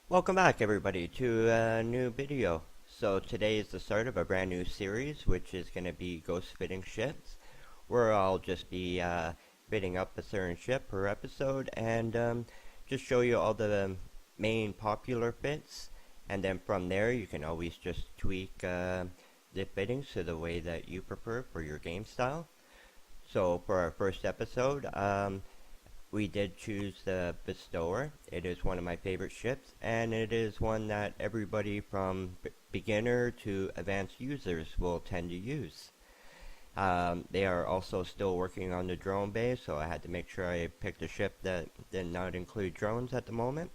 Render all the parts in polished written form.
Welcome back everybody to a new video. So today is the start of a brand new series which is going to be ghost fitting ships, where I'll just be fitting up a certain ship per episode and just show you all the main popular fits, and then from there you can always just tweak the fittings to the way that you prefer for your game style. So for our first episode, we did choose the Bestower. It is one of my favorite ships, and it is one that everybody from beginner to advanced users will tend to use. They are also still working on the drone base, so I had to make sure I picked a ship that did not include drones at the moment.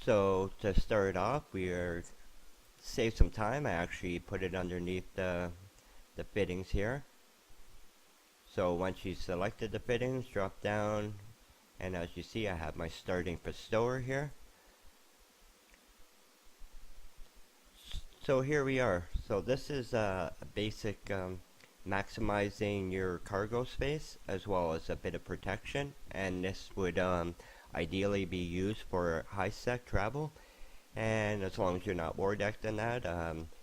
So to start off, we are save some time. I actually put it underneath the fittings here. So once you selected the fittings, drop down, and as you see I have my starting Bestower here. So here we are. So this is a basic maximizing your cargo space as well as a bit of protection, and this would ideally be used for high sec travel, and as long as you're not war decked in that,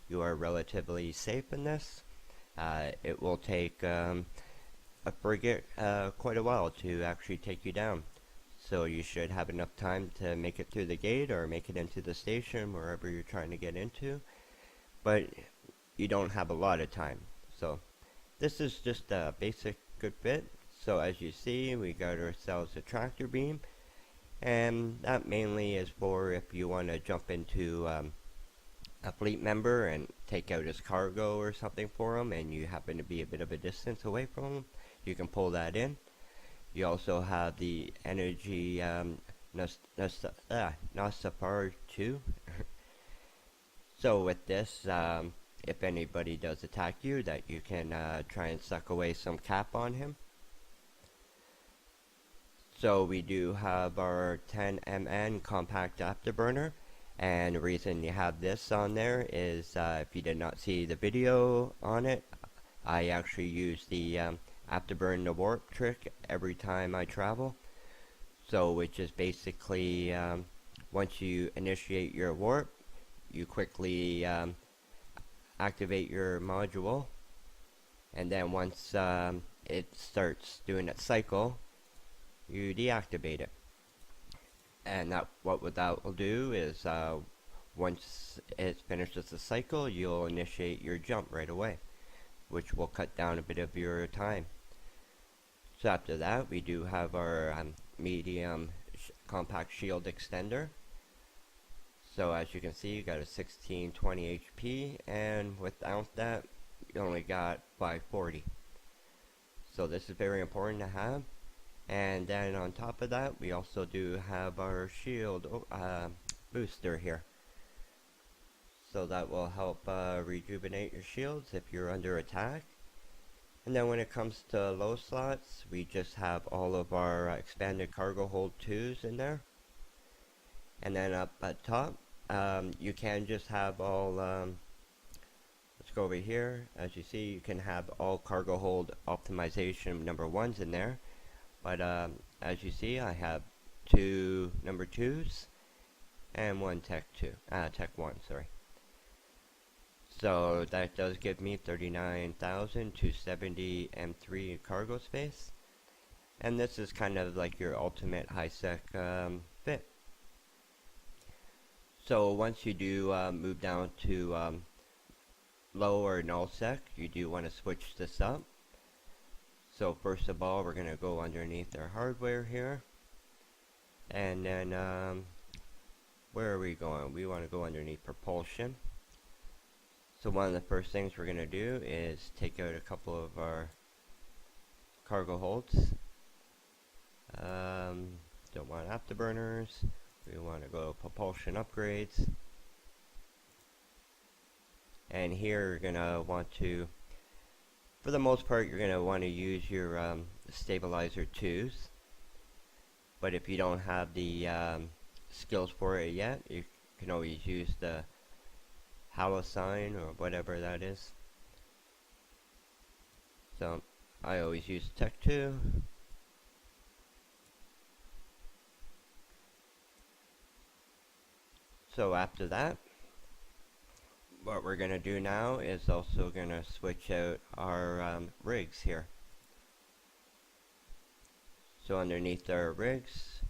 you are relatively safe in this. It will take a frigate quite a while to actually take you down. So you should have enough time to make it through the gate or make it into the station wherever you're trying to get into. But you don't have a lot of time. So this is just a basic good fit. So as you see, we got ourselves a tractor beam. And that mainly is for if you want to jump into a fleet member and take out his cargo or something for him, and you happen to be a bit of a distance away from him, you can pull that in. You also have the energy Nosafar 2. So with this, if anybody does attack you, that you can try and suck away some cap on him. So we do have our 10 MN compact afterburner. And the reason you have this on there is if you did not see the video on it, I actually use the afterburn the warp trick every time I travel. So which is basically once you initiate your warp, you quickly activate your module, and then once it starts doing its cycle, you deactivate it. And what that will do is once it finishes the cycle, you'll initiate your jump right away, which will cut down a bit of your time. So after that, we do have our medium compact shield extender. So as you can see, you got a 1620 HP, and without that, you only got 540. So this is very important to have. And then on top of that, we also do have our shield booster here. So that will help rejuvenate your shields if you're under attack. And then when it comes to low slots, we just have all of our expanded cargo hold 2s in there. And then up at top, you can just have all, let's go over here. As you see, you can have all cargo hold optimization number 1s in there. But as you see, I have 2 number 2s and 1 tech 1, sorry. So that does give me 39,270 M3 cargo space. And this is kind of like your ultimate high sec fit. So once you do move down to low or null sec, you do want to switch this up. So first of all, we're going to go underneath our hardware here. And then where are we going? We want to go underneath propulsion. So one of the first things we're going to do is take out a couple of our cargo holds. Don't want afterburners. We want to go propulsion upgrades. And here you're going to want to, for the most part, you're going to want to use your stabilizer 2s. But if you don't have the skills for it yet, you can always use the Halocine or whatever that is. So I always use Tech 2. So after that, what we're going to do now is also going to switch out our rigs here. So underneath our rigs,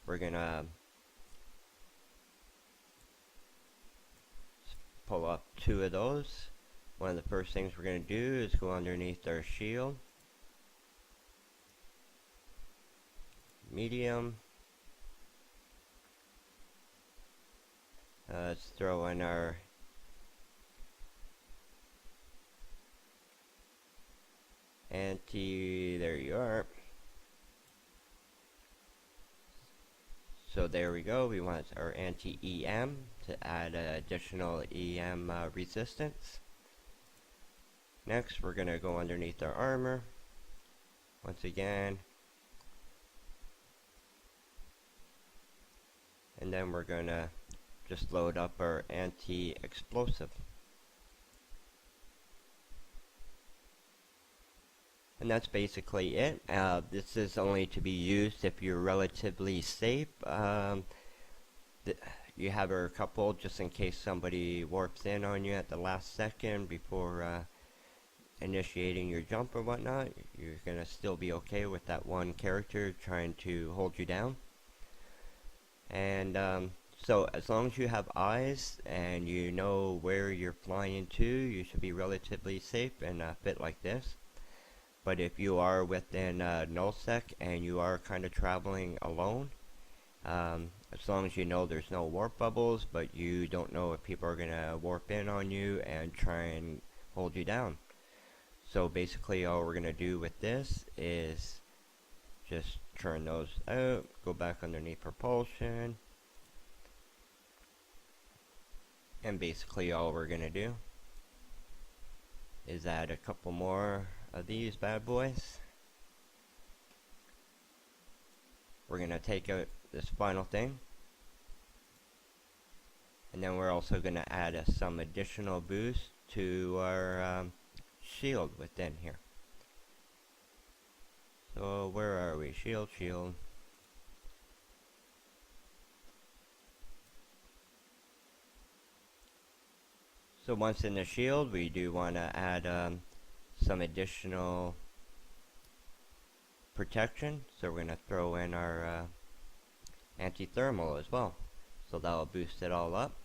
we're going to pull up 2 of those. One of the first things we're going to do is go underneath our shield, medium. Let's throw in our anti, there you are. So there we go, we want our anti-EM to add additional EM resistance. Next we're going to go underneath our armor, once again, and then we're going to just load up our anti-explosive. And that's basically it. This is only to be used if you're relatively safe. You have a couple just in case somebody warps in on you at the last second before initiating your jump or whatnot. You're gonna still be okay with that one character trying to hold you down. And so as long as you have eyes and you know where you're flying to, you should be relatively safe in a fit like this. But if you are within nullsec and you are kind of traveling alone, as long as you know there's no warp bubbles, but you don't know if people are going to warp in on you and try and hold you down. So basically all we're going to do with this is just turn those out, go back underneath propulsion, and basically all we're going to do is add a couple more of these bad boys. We're going to take out this final thing, and then we're also going to add some additional boost to our shield within here. So where are we? Shield. So once in the shield, we do want to add some additional protection. So we're going to throw in our anti-thermal as well. So that will boost it all up.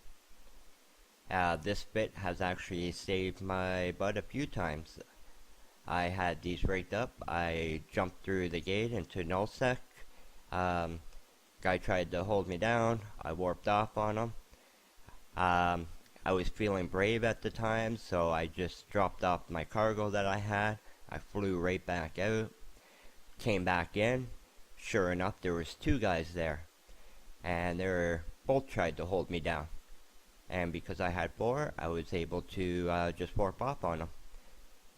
This bit has actually saved my butt a few times. I had these rigged up. I jumped through the gate into nullsec. Guy tried to hold me down. I warped off on him. I was feeling brave at the time, so I just dropped off my cargo that I had. I flew right back out, came back in. Sure enough, there was 2 guys there, and they were both tried to hold me down. And because I had 4, I was able to just warp off on them.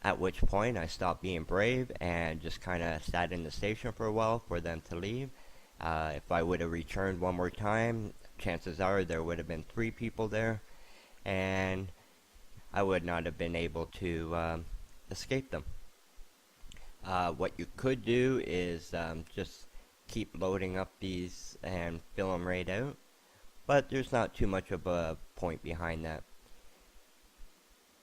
At which point, I stopped being brave and just kind of sat in the station for a while for them to leave. If I would have returned one more time, chances are there would have been 3 people there, and I would not have been able to escape them. What you could do is just keep loading up these and fill them right out, but there's not too much of a point behind that.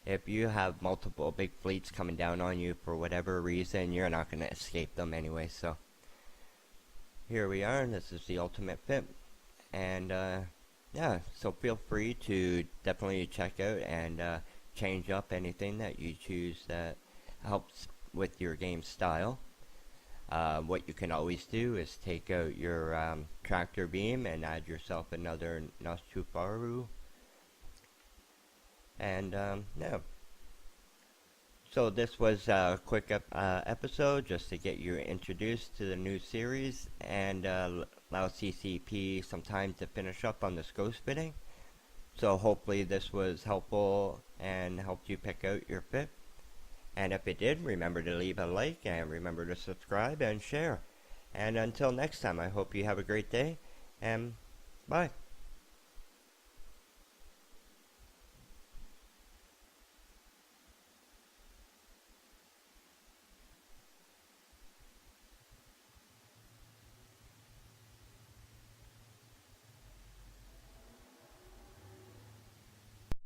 If you have multiple big fleets coming down on you for whatever reason, you're not going to escape them anyway. So here we are, and this is the ultimate fit. And yeah, so feel free to definitely check out and change up anything that you choose that helps with your game style. What you can always do is take out your tractor beam and add yourself another Nostufaru. And yeah, so this was a quick episode just to get you introduced to the new series and allow CCP some time to finish up on this ghost fitting. So hopefully this was helpful and helped you pick out your fit. And if it did, remember to leave a like and remember to subscribe and share. And until next time, I hope you have a great day, and bye.